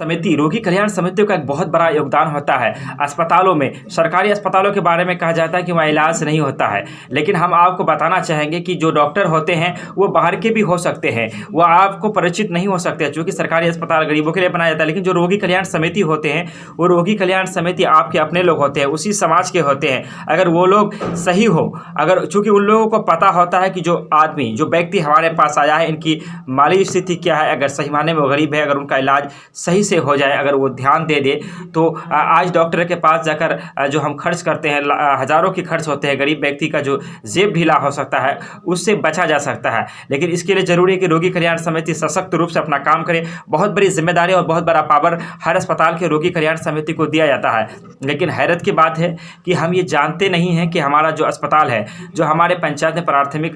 समिति, रोगी कल्याण समितियों का एक बहुत बड़ा योगदान होता है। अस्पतालों में, सरकारी अस्पतालों के बारे में कहा जाता है कि वहाँ इलाज नहीं होता है, लेकिन हम आपको बताना चाहेंगे कि जो डॉक्टर होते हैं वो बाहर के भी हो सकते हैं, वो आपको परिचित नहीं हो सकते, क्योंकि सरकारी अस्पताल गरीबों के लिए बनाया जाता है। लेकिन जो रोगी कल्याण समिति होते हैं, वो रोगी कल्याण समिति आपके अपने लोग होते हैं, उसी समाज के होते हैं। अगर वो लोग सही हो, अगर चूँकि उन लोगों को पता होता है कि जो आदमी, जो व्यक्ति हमारे पास आया है, इनकी माली स्थिति क्या है, अगर सही मायने में वो गरीब है, अगर उनका इलाज सही से हो जाए, अगर वो ध्यान दे दे, तो आज डॉक्टर के पास जाकर जो हम खर्च करते हैं, हज़ारों की खर्च होते हैं, गरीब व्यक्ति का जो जेब ढीला हो सकता है, उससे बचा जा सकता है। लेकिन इसके लिए ज़रूरी है कि रोगी कल्याण समिति सशक्त रूप से अपना काम करे। बहुत बड़ी जिम्मेदारी और बहुत बड़ा पावर हर अस्पताल के रोगी कल्याण समिति को दिया जाता है। लेकिन हैरत की बात है कि हम ये जानते नहीं हैं कि हमारा जो अस्पताल है, जो हमारे पंचायत में प्राथमिक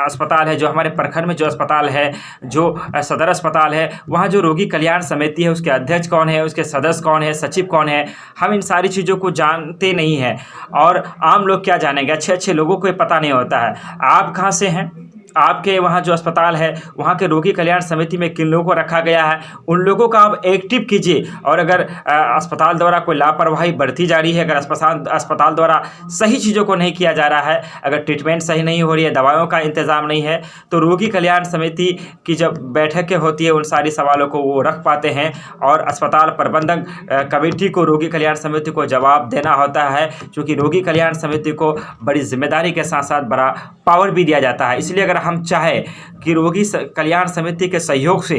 अस्पताल है, जो हमारे प्रखंड में जो अस्पताल है, जो सदर अस्पताल है, वहाँ जो रोगी कल्याण समिति है, उसके अध्यक्ष कौन है, उसके सदस्य कौन है, सचिव कौन है, हम इन सारी चीज़ों को जानते नहीं हैं। और आम लोग क्या जानेंगे, अच्छे अच्छे लोगों को ये पता नहीं होता है। आप कहाँ से हैं, आपके वहाँ जो अस्पताल है, वहाँ के रोगी कल्याण समिति में किन लोगों को रखा गया है, उन लोगों का आप एक्टिव कीजिए। और अगर अस्पताल द्वारा कोई लापरवाही बढ़ती जा रही है, अगर अस्पताल द्वारा सही चीज़ों को नहीं किया जा रहा है, अगर ट्रीटमेंट सही नहीं हो रही है, दवाओं का इंतज़ाम नहीं है, तो रोगी कल्याण समिति की जब बैठकें होती है, उन सारी सवालों को वो रख पाते हैं और अस्पताल प्रबंधक कमेटी को रोगी कल्याण समिति को जवाब देना होता है, क्योंकि रोगी कल्याण समिति को बड़ी जिम्मेदारी के साथ साथ बड़ा पावर भी दिया जाता है। इसलिए अगर हम चाहे कि रोगी कल्याण समिति के सहयोग से,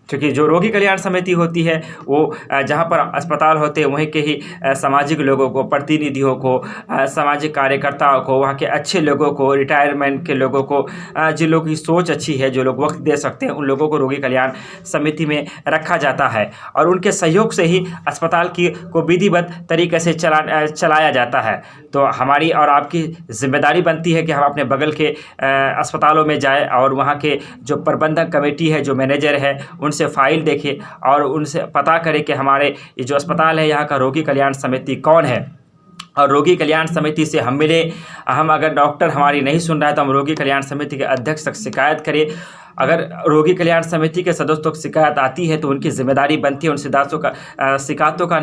क्योंकि जो रोगी कल्याण समिति होती है वो जहाँ पर अस्पताल होते हैं वहीं के ही सामाजिक लोगों को, प्रतिनिधियों को, सामाजिक कार्यकर्ताओं को, वहाँ के अच्छे लोगों को, रिटायरमेंट के लोगों को, जिन लोगों की सोच अच्छी है, जो लोग वक्त दे सकते हैं, उन लोगों को रोगी कल्याण समिति में रखा जाता है। और उनके सहयोग से ही अस्पताल को विधिवत तरीके से चलाया जाता है। तो हमारी और आपकी जिम्मेदारी बनती है कि हम अपने बगल के अस्पतालों में जाएँ और वहाँ के जो प्रबंधक कमेटी है, जो मैनेजर है, उनसे फाइल देखें और उनसे पता करें कि हमारे ये जो अस्पताल है, यहाँ का रोगी कल्याण समिति कौन है। और रोगी कल्याण समिति से हम मिले। हम अगर डॉक्टर हमारी नहीं सुन रहा है तो हम रोगी कल्याण समिति के अध्यक्ष तक शिकायत करें। अगर रोगी कल्याण समिति के सदस्यों तक शिकायत आती है तो उनकी जिम्मेदारी बनती है उन शिकायतों का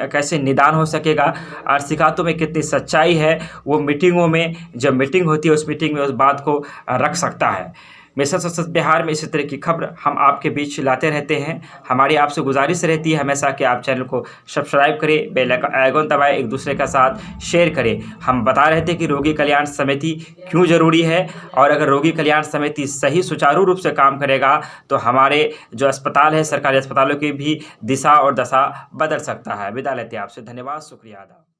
कैसे निदान हो सकेगा और शिकायतों में कितनी सच्चाई है, वो मीटिंगों में, जब मीटिंग होती है उस मीटिंग में उस बात को रख सकता है। मिशन सक्सेस बिहार में इसी तरह की खबर हम आपके बीच लाते रहते हैं। हमारी आपसे गुजारिश रहती है हमेशा कि आप चैनल को सब्सक्राइब करें, बेल आइकन दबाएं, एक दूसरे के साथ शेयर करें। हम बता रहे थे कि रोगी कल्याण समिति क्यों ज़रूरी है, और अगर रोगी कल्याण समिति सही सुचारू रूप से काम करेगा तो हमारे जो अस्पताल है, सरकारी अस्पतालों की भी दिशा और दशा बदल सकता है। विदा लेते हैं आपसे, धन्यवाद, शुक्रिया, आदाब।